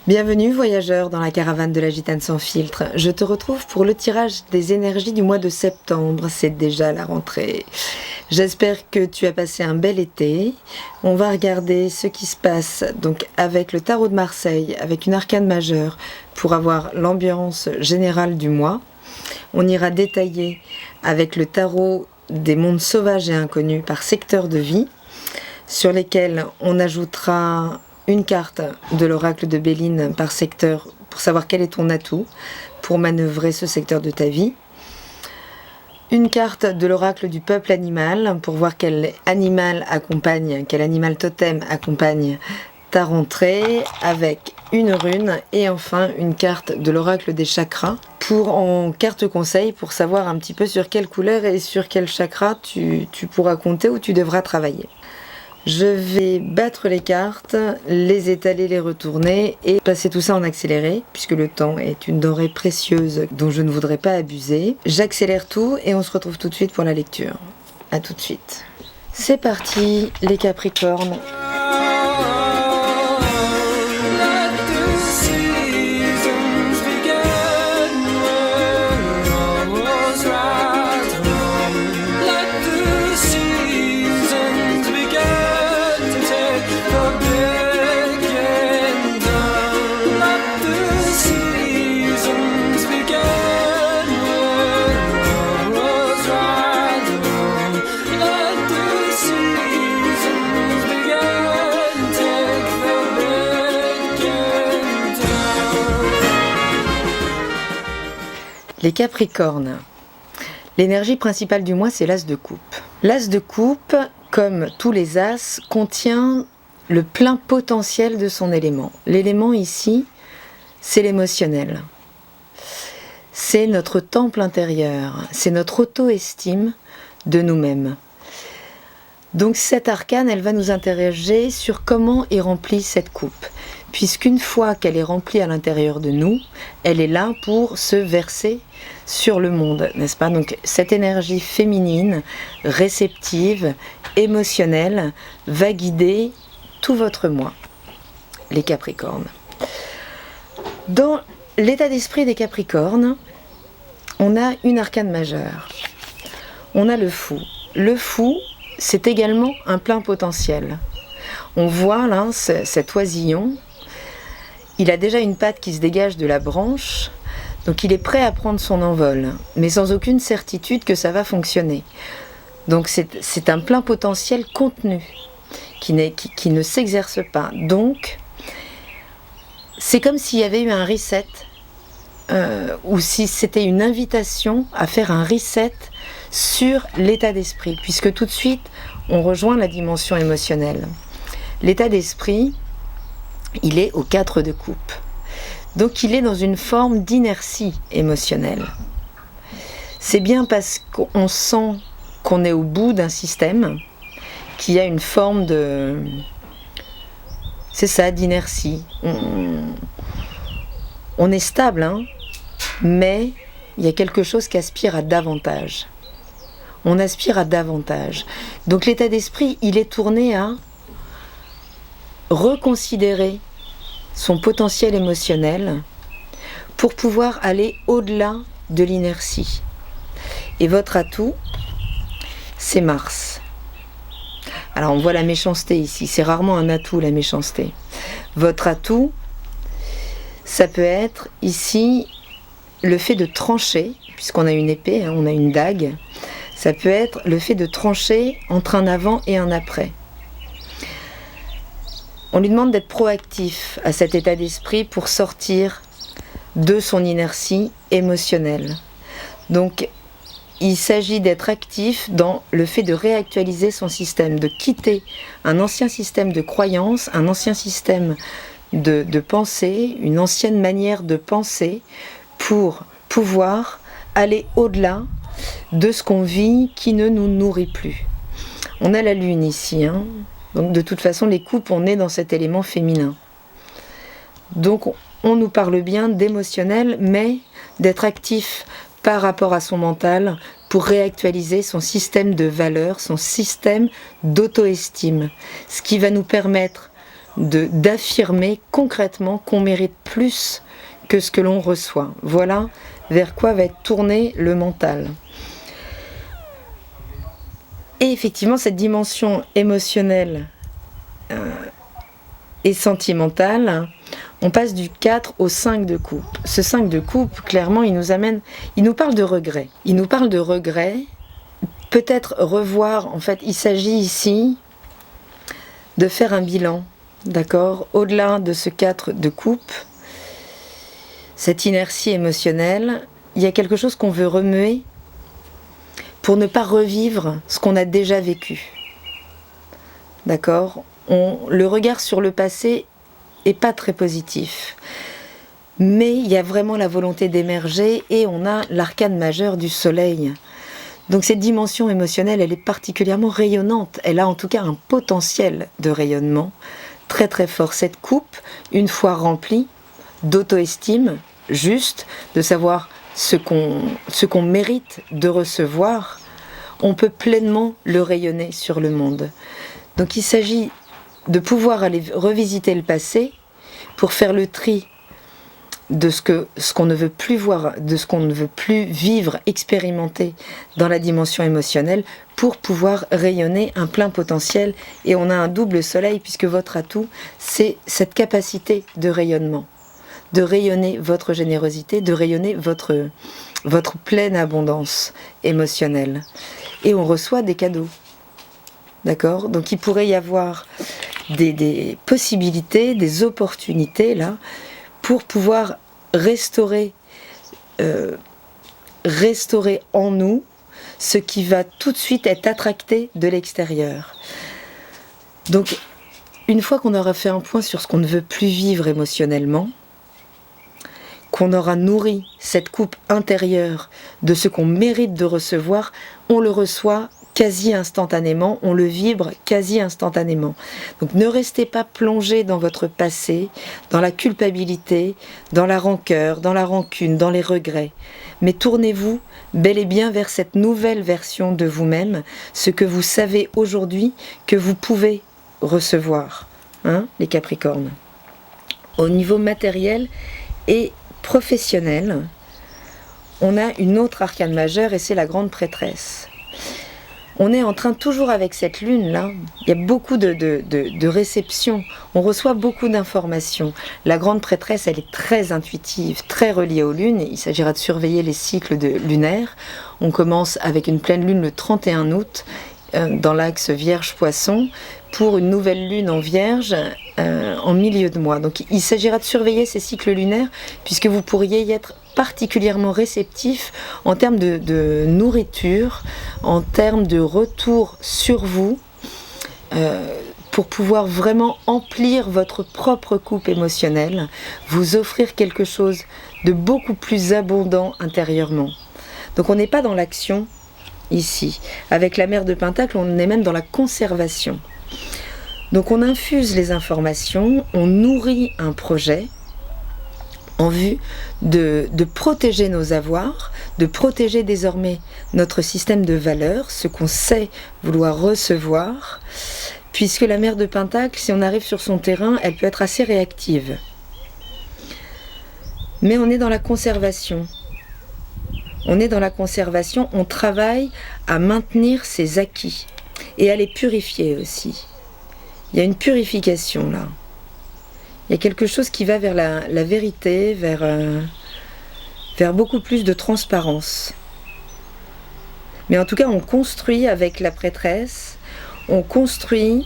Bienvenue voyageurs dans la caravane de la Gitane sans filtre. Je te retrouve pour le tirage des énergies du mois de septembre. C'est déjà la rentrée. J'espère que tu as passé un bel été. On va regarder ce qui se passe donc avec le tarot de Marseille, avec une arcane majeure pour avoir l'ambiance générale du mois. On ira détailler avec le tarot des mondes sauvages et inconnus par secteur de vie, sur lesquels on ajoutera une carte de l'oracle de Béline par secteur pour savoir quel est ton atout pour manœuvrer ce secteur de ta vie. Une carte de l'oracle du peuple animal pour voir quel animal totem accompagne ta rentrée avec une rune. Et enfin une carte de l'oracle des chakras en carte conseil pour savoir un petit peu sur quelle couleur et sur quel chakra tu pourras compter ou tu devras travailler. Je vais battre les cartes, les étaler, les retourner et passer tout ça en accéléré, puisque le temps est une denrée précieuse dont je ne voudrais pas abuser. J'accélère tout et on se retrouve tout de suite pour la lecture. A tout de suite. C'est parti, les Capricornes. Les Capricornes. L'énergie principale du mois, c'est l'as de coupe. L'as de coupe, comme tous les as, contient le plein potentiel de son élément. L'élément ici, c'est l'émotionnel. C'est notre temple intérieur, c'est notre auto-estime de nous-mêmes. Donc cette arcane, elle va nous interroger sur comment est remplie cette coupe. Puisqu'une fois qu'elle est remplie à l'intérieur de nous, elle est là pour se verser sur le monde, n'est-ce pas? Donc cette énergie féminine, réceptive, émotionnelle, va guider tout votre mois, les Capricornes. Dans l'état d'esprit des Capricornes, on a une arcane majeure. On a le fou. Le fou, c'est également un plein potentiel. On voit là cet oisillon. Il a déjà une patte qui se dégage de la branche, donc il est prêt à prendre son envol, mais sans aucune certitude que ça va fonctionner. Donc c'est un plein potentiel contenu, qui ne s'exerce pas. Donc c'est comme s'il y avait eu un reset, ou si c'était une invitation à faire un reset sur l'état d'esprit, puisque tout de suite on rejoint la dimension émotionnelle. L'état d'esprit, il est au 4 de coupe. Donc il est dans une forme d'inertie émotionnelle. C'est bien parce qu'on sent qu'on est au bout d'un système qu'il y a une forme de... C'est ça, d'inertie. On est stable, hein, mais il y a quelque chose qui aspire à davantage. On aspire à davantage. Donc l'état d'esprit, il est tourné à reconsidérer son potentiel émotionnel pour pouvoir aller au-delà de l'inertie. Et votre atout, c'est Mars. Alors on voit la méchanceté ici, c'est rarement un atout la méchanceté. Votre atout, ça peut être ici le fait de trancher, puisqu'on a une épée, hein, on a une dague, ça peut être le fait de trancher entre un avant et un après. On lui demande d'être proactif à cet état d'esprit pour sortir de son inertie émotionnelle. Donc, il s'agit d'être actif dans le fait de réactualiser son système, de quitter un ancien système de croyance, un ancien système de pensée, une ancienne manière de penser pour pouvoir aller au-delà de ce qu'on vit qui ne nous nourrit plus. On a la lune ici, hein. Donc de toute façon, les coupes, on est dans cet élément féminin. Donc on nous parle bien d'émotionnel, mais d'être actif par rapport à son mental pour réactualiser son système de valeurs, son système d'auto-estime. Ce qui va nous permettre d'affirmer concrètement qu'on mérite plus que ce que l'on reçoit. Voilà vers quoi va être tourné le mental. Et effectivement, cette dimension émotionnelle et sentimentale, on passe du 4 au 5 de coupe. Ce 5 de coupe, clairement, il nous parle de regret. Il nous parle de regret, peut-être revoir, en fait, il s'agit ici de faire un bilan, d'accord ? Au-delà de ce 4 de coupe, cette inertie émotionnelle, il y a quelque chose qu'on veut remuer pour ne pas revivre ce qu'on a déjà vécu. D'accord ? Le regard sur le passé est pas très positif. Mais il y a vraiment la volonté d'émerger et on a l'arcane majeur du soleil. Donc cette dimension émotionnelle, elle est particulièrement rayonnante. Elle a en tout cas un potentiel de rayonnement très très fort. Cette coupe, une fois remplie d'auto-estime, juste, de savoir ce qu'on mérite de recevoir, on peut pleinement le rayonner sur le monde. Donc il s'agit de pouvoir aller revisiter le passé pour faire le tri de ce qu'on ne veut plus voir, de ce qu'on ne veut plus vivre, expérimenter dans la dimension émotionnelle pour pouvoir rayonner un plein potentiel. Et on a un double soleil puisque votre atout, c'est cette capacité de rayonnement, de rayonner votre générosité, de rayonner votre pleine abondance émotionnelle. Et on reçoit des cadeaux. D'accord ? Donc il pourrait y avoir des possibilités, des opportunités là, pour pouvoir restaurer en nous ce qui va tout de suite être attracté de l'extérieur. Donc, une fois qu'on aura fait un point sur ce qu'on ne veut plus vivre émotionnellement, qu'on aura nourri cette coupe intérieure de ce qu'on mérite de recevoir, on le reçoit quasi instantanément, on le vibre quasi instantanément. Donc ne restez pas plongé dans votre passé, dans la culpabilité, dans la rancœur, dans la rancune, dans les regrets. Mais tournez-vous bel et bien vers cette nouvelle version de vous-même, ce que vous savez aujourd'hui que vous pouvez recevoir, hein, les Capricornes. Au niveau matériel et professionnel, on a une autre arcane majeure et c'est la grande prêtresse. On est en train, toujours avec cette lune-là, il y a beaucoup de réceptions, on reçoit beaucoup d'informations. La grande prêtresse, elle est très intuitive, très reliée aux lunes. Il s'agira de surveiller les cycles lunaires. On commence avec une pleine lune le 31 août, dans l'axe Vierge-Poisson, pour une nouvelle lune en Vierge en milieu de mois. Donc il s'agira de surveiller ces cycles lunaires, puisque vous pourriez y être particulièrement réceptif en termes de nourriture, en termes de retour sur vous, pour pouvoir vraiment emplir votre propre coupe émotionnelle, vous offrir quelque chose de beaucoup plus abondant intérieurement. Donc on n'est pas dans l'action ici. Avec la mère de Pentacle, on est même dans la conservation. Donc on infuse les informations, on nourrit un projet, en vue de protéger nos avoirs, de protéger désormais notre système de valeurs, ce qu'on sait vouloir recevoir, puisque la mère de Pentacle, si on arrive sur son terrain, elle peut être assez réactive. Mais on est dans la conservation. On est dans la conservation, on travaille à maintenir ses acquis et à les purifier aussi. Il y a une purification là. Il y a quelque chose qui va vers la vérité, vers beaucoup plus de transparence. Mais en tout cas, on construit avec la prêtresse, on construit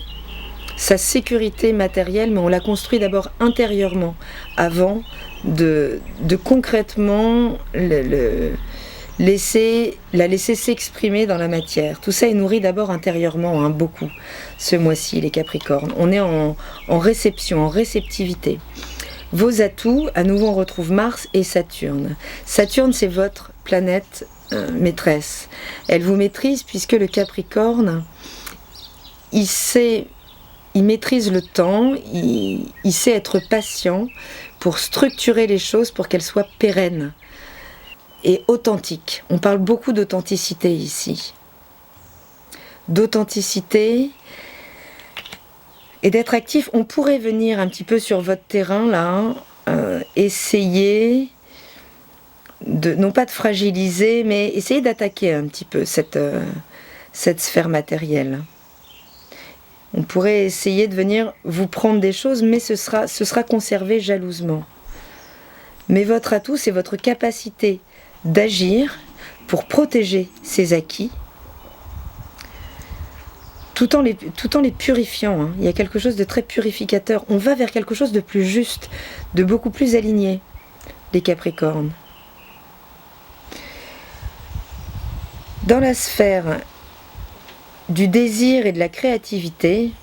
sa sécurité matérielle, mais on la construit d'abord intérieurement, avant de concrètement la laisser s'exprimer dans la matière. Tout ça est nourri d'abord intérieurement, hein, beaucoup, ce mois-ci, les Capricornes. On est en réception, en réceptivité. Vos atouts, à nouveau on retrouve Mars et Saturne. Saturne, c'est votre planète maîtresse. Elle vous maîtrise puisque le Capricorne, il maîtrise le temps, il sait être patient pour structurer les choses pour qu'elles soient pérennes et authentiques. On parle beaucoup d'authenticité ici. D'authenticité Et d'être actif, on pourrait venir un petit peu sur votre terrain là, essayer de, non pas de fragiliser, mais essayer d'attaquer un petit peu cette sphère matérielle. On pourrait essayer de venir vous prendre des choses, mais ce sera conservé jalousement. Mais votre atout, c'est votre capacité d'agir pour protéger ces acquis, tout en les purifiant. Hein. Il y a quelque chose de très purificateur. On va vers quelque chose de plus juste, de beaucoup plus aligné, les Capricornes. Dans la sphère du désir et de la créativité,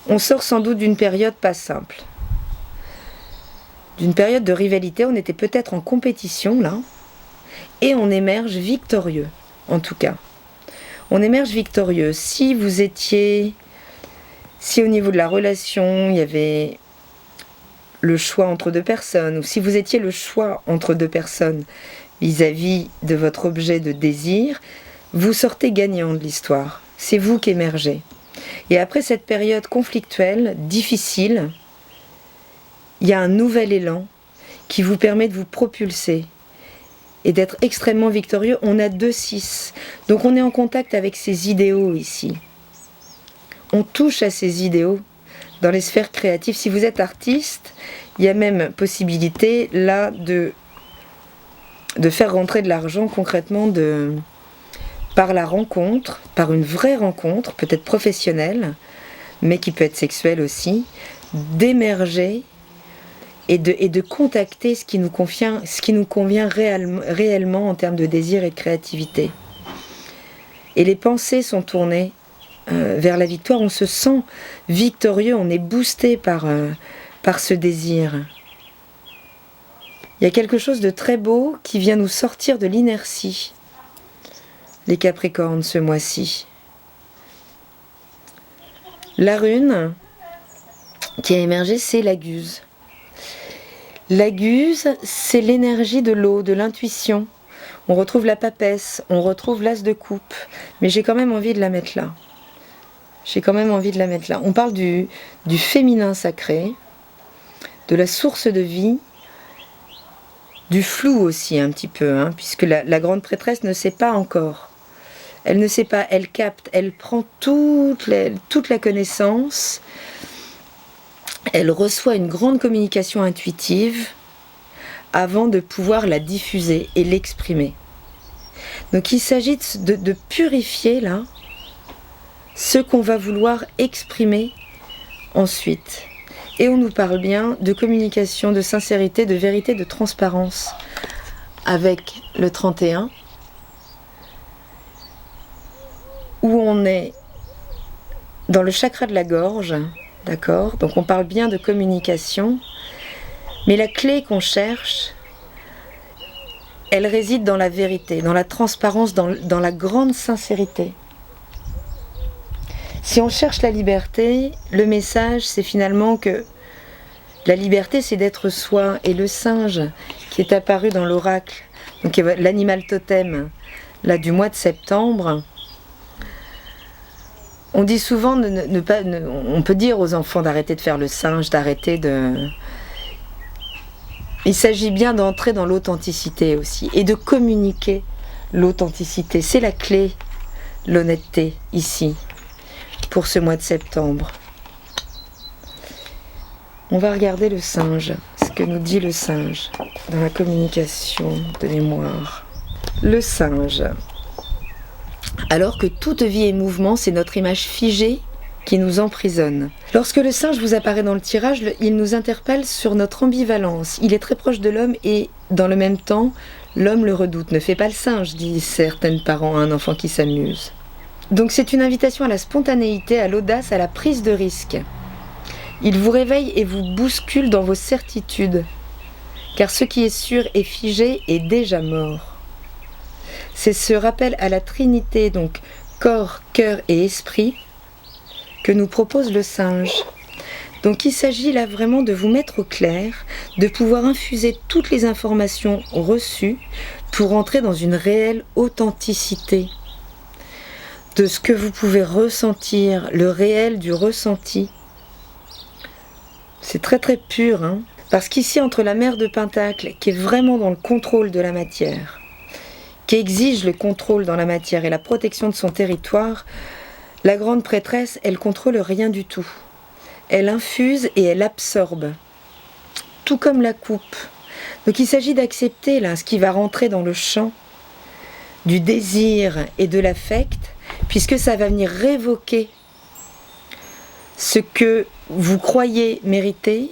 on sort sans doute d'une période pas simple. D'une période de rivalité, on était peut-être en compétition là, et on émerge victorieux, en tout cas. On émerge victorieux. Si au niveau de la relation, il y avait le choix entre deux personnes, ou si vous étiez le choix entre deux personnes vis-à-vis de votre objet de désir, vous sortez gagnant de l'histoire. C'est vous qui émergez. Et après cette période conflictuelle, difficile, il y a un nouvel élan qui vous permet de vous propulser et d'être extrêmement victorieux. On a 2-6. Donc on est en contact avec ces idéaux ici. On touche à ces idéaux dans les sphères créatives. Si vous êtes artiste, il y a même possibilité là de faire rentrer de l'argent concrètement par la rencontre, par une vraie rencontre, peut-être professionnelle, mais qui peut être sexuelle aussi, d'émerger et de contacter ce qui nous convient réellement en termes de désir et de créativité. Et les pensées sont tournées vers la victoire. On se sent victorieux, on est boosté par ce désir. Il y a quelque chose de très beau qui vient nous sortir de l'inertie, les Capricornes, ce mois-ci. La rune qui a émergé, c'est la Guse. La Guse, c'est l'énergie de l'eau, de l'intuition. On retrouve la papesse, on retrouve l'as de coupe, mais j'ai quand même envie de la mettre là. On parle du féminin sacré, de la source de vie, du flou aussi un petit peu, hein, puisque la grande prêtresse ne sait pas encore. Elle ne sait pas, elle capte, elle prend toute la connaissance, elle reçoit une grande communication intuitive avant de pouvoir la diffuser et l'exprimer. Donc il s'agit de purifier là ce qu'on va vouloir exprimer ensuite. Et on nous parle bien de communication, de sincérité, de vérité, de transparence avec le 31, où on est dans le chakra de la gorge, d'accord ? Donc on parle bien de communication, mais la clé qu'on cherche, elle réside dans la vérité, dans la transparence, dans la grande sincérité. Si on cherche la liberté, le message, c'est finalement que la liberté, c'est d'être soi. Et le singe qui est apparu dans l'oracle, donc l'animal totem là, du mois de septembre, on dit souvent, on peut dire aux enfants d'arrêter de faire le singe, d'arrêter de... Il s'agit bien d'entrer dans l'authenticité aussi, et de communiquer l'authenticité. C'est la clé, l'honnêteté, ici, pour ce mois de septembre. On va regarder le singe, ce que nous dit le singe dans la communication de mémoire. Le singe. Alors que toute vie est mouvement, c'est notre image figée qui nous emprisonne. Lorsque le singe vous apparaît dans le tirage, il nous interpelle sur notre ambivalence. Il est très proche de l'homme et, dans le même temps, l'homme le redoute. Ne fais pas le singe, disent certains parents à un enfant qui s'amuse. Donc c'est une invitation à la spontanéité, à l'audace, à la prise de risque. Il vous réveille et vous bouscule dans vos certitudes, car ce qui est sûr et figé est déjà mort. C'est ce rappel à la Trinité, donc corps, cœur et esprit, que nous propose le singe. Donc il s'agit là vraiment de vous mettre au clair, de pouvoir infuser toutes les informations reçues pour entrer dans une réelle authenticité. de ce que vous pouvez ressentir, le réel du ressenti. C'est très très pur, hein. Parce qu'ici, entre la mère de Pentacle, qui est vraiment dans le contrôle de la matière, qui exige le contrôle dans la matière et la protection de son territoire, la grande prêtresse, elle contrôle rien du tout. Elle infuse et elle absorbe, tout comme la coupe. Donc il s'agit d'accepter là ce qui va rentrer dans le champ du désir et de l'affect, puisque ça va venir révoquer ce que vous croyez mériter,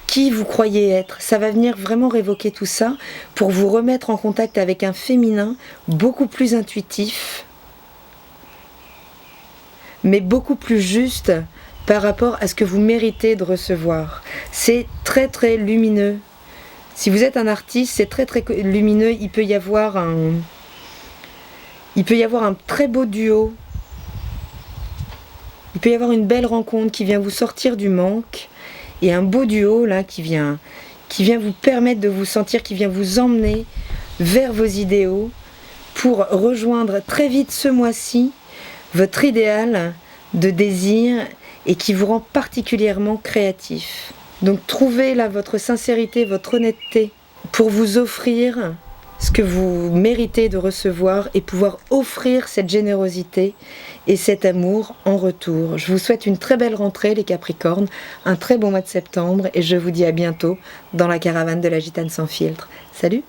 qui vous croyez être. Ça va venir vraiment révoquer tout ça pour vous remettre en contact avec un féminin beaucoup plus intuitif, mais beaucoup plus juste par rapport à ce que vous méritez de recevoir. C'est très très lumineux. Si vous êtes un artiste, c'est très très lumineux. Il peut y avoir un très beau duo. Il peut y avoir une belle rencontre qui vient vous sortir du manque, et un beau duo là qui vient vous permettre de vous sentir, qui vient vous emmener vers vos idéaux pour rejoindre très vite ce mois-ci votre idéal de désir et qui vous rend particulièrement créatif. Donc trouvez là votre sincérité, votre honnêteté pour vous offrir ce que vous méritez de recevoir et pouvoir offrir cette générosité et cet amour en retour. Je vous souhaite une très belle rentrée les Capricornes, un très bon mois de septembre et je vous dis à bientôt dans la caravane de la Gitane sans filtre. Salut!